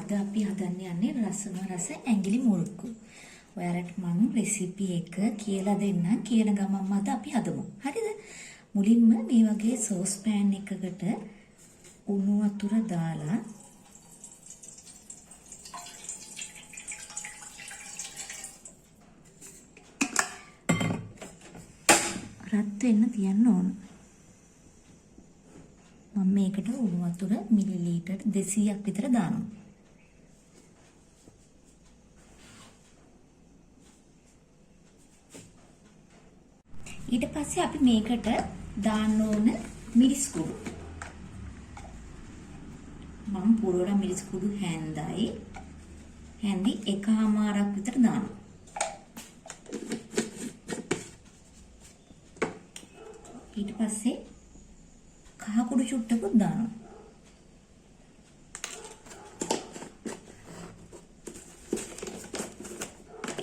අද අපි හදන්න යන්නේ රසම රස ඇඟිලි මුරුක්කු. ඔයාලට මම රෙසිපි එක කියලා දෙන්නම්. කියන ගමන්ම අද අපි හදමු. හරිද? මුලින්ම මේ වගේ සෝස් පෑන් එකකට උණු වතුර දාලා රත් වෙන්න තියන්න ඕන. මම මේකට උණු වතුර මිලිලීටර් 200ක් විතර දානවා. ඊට පස්සේ අපි මේකට දාන්න ඕන මිරිස් කුඩු. මම පුරවන මිරිස් කුඩු හැන්දි එකමාරක් විතර දානවා. ඊට පස්සේ කහ කුඩු චුට්ටකුත් දානවා.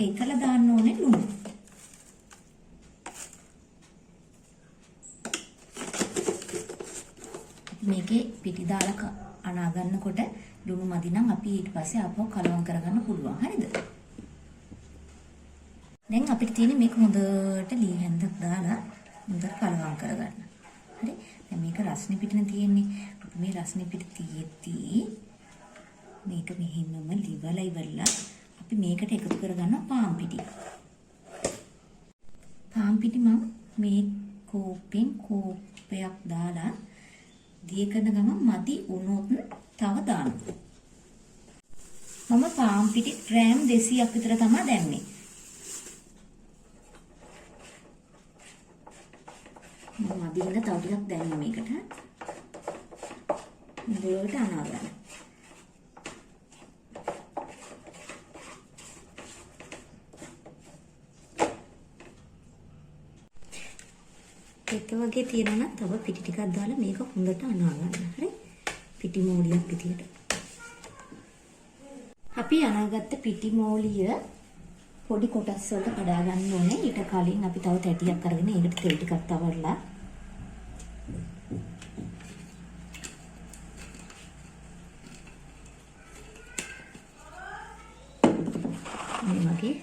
ඒකල දාන්න ඕනේ ලුණු. මේකේ පිටි දාලා අනා ගන්නකොට ලුණු මදි නම් අපි ඊට පස්සේ ආපහු කලවම් කරගන්න පුළුවන්. හරිද? දැන් අපිට තියෙන්නේ මේක හොඳට ලී හැන්දක් දාලා හොඳට කලවම් කරගන්න. හරි? දැන් මේක රස්නේ පිටිනේ තියෙන්නේ. අපි මේ රස්නේ පිට තියෙද්දී මේක මෙහෙමම ලිවලා ඉවරලා අපි මේකට එකතු කරගන්නවා පාන් පිටි. පාන් පිටි මම මේ කෝපෙන් කෝපයක් දාලා දිය කරන ගමන් මදි වුණොත් තව දානවා. මම පාන් පිටි ග්‍රෑම් 200ක් විතර තමයි දැම්මේ. මදි වෙන තව ටිකක් දැම්මේ මේකට. මුලට අනා ගන්න. එක වගේ තියෙනවා නම් තව පිටි ටිකක් දාලා මේක හොඳට අනා ගන්න. හරි? පිටි මෝලියක් විදියට. අපි අනාගත්ත පිටි මෝලිය පොඩි කොටස් වලට කඩා ගන්න ඕනේ. ඊට කලින් අපි තව තැටියක් අරගෙන ඒකට තෙල් ටිකක් තවරලා මේ වගේ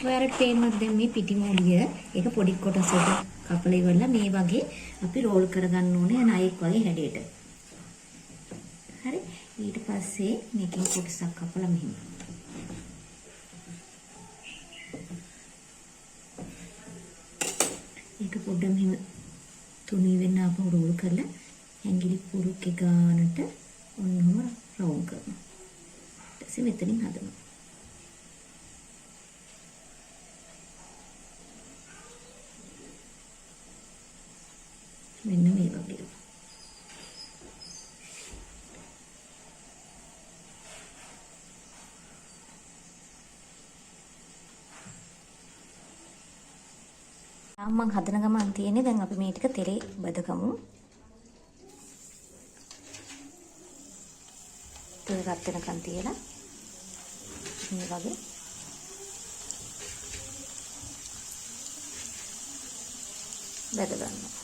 ඔයාලට පේනවද දැන් මේ පිටි මෝලිය ඒක පොඩි කොටස් වලට කපලා ඉවරලා මේ වගේ අපි රෝල් කරගන්න ඕනේ නයික් වගේ හැඩයට. හරි? ඊට පස්සේ මේකෙන් කොටසක් කපලා මෙහෙම. ඒක පොඩ්ඩක් මෙහෙම තුනී වෙන්න ආපහු රෝල් කරලා ඇඟිලි පුරුකේ ගානට ඔන්නම රවුම් කරනවා. ඊට පස්සේ මෙතනින් හදනවා. මෙන්න මේ වගේ. මම හදන ගමන් තියෙන්නේ දැන් අපි මේ ටික තෙලේ බදගමු. තෙල් රත් වෙනකන් තියලා මේ වගේ බද ගන්නවා.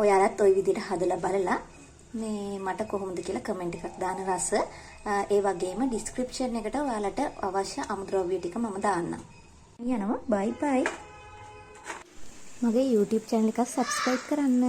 ඔයාලත් ওই විදිහට හදලා බලලා මේ මට කොහොමද කියලා කමෙන්ට් එකක් දාන රස ඒ වගේම ඩිස්ක්‍රිප්ෂන් එකට ඔයාලට අවශ්‍ය අමුද්‍රව්‍ය ටික මම දාන්නම්. යනවා බයි බයි. මගේ YouTube channel එක subscribe කරන්න.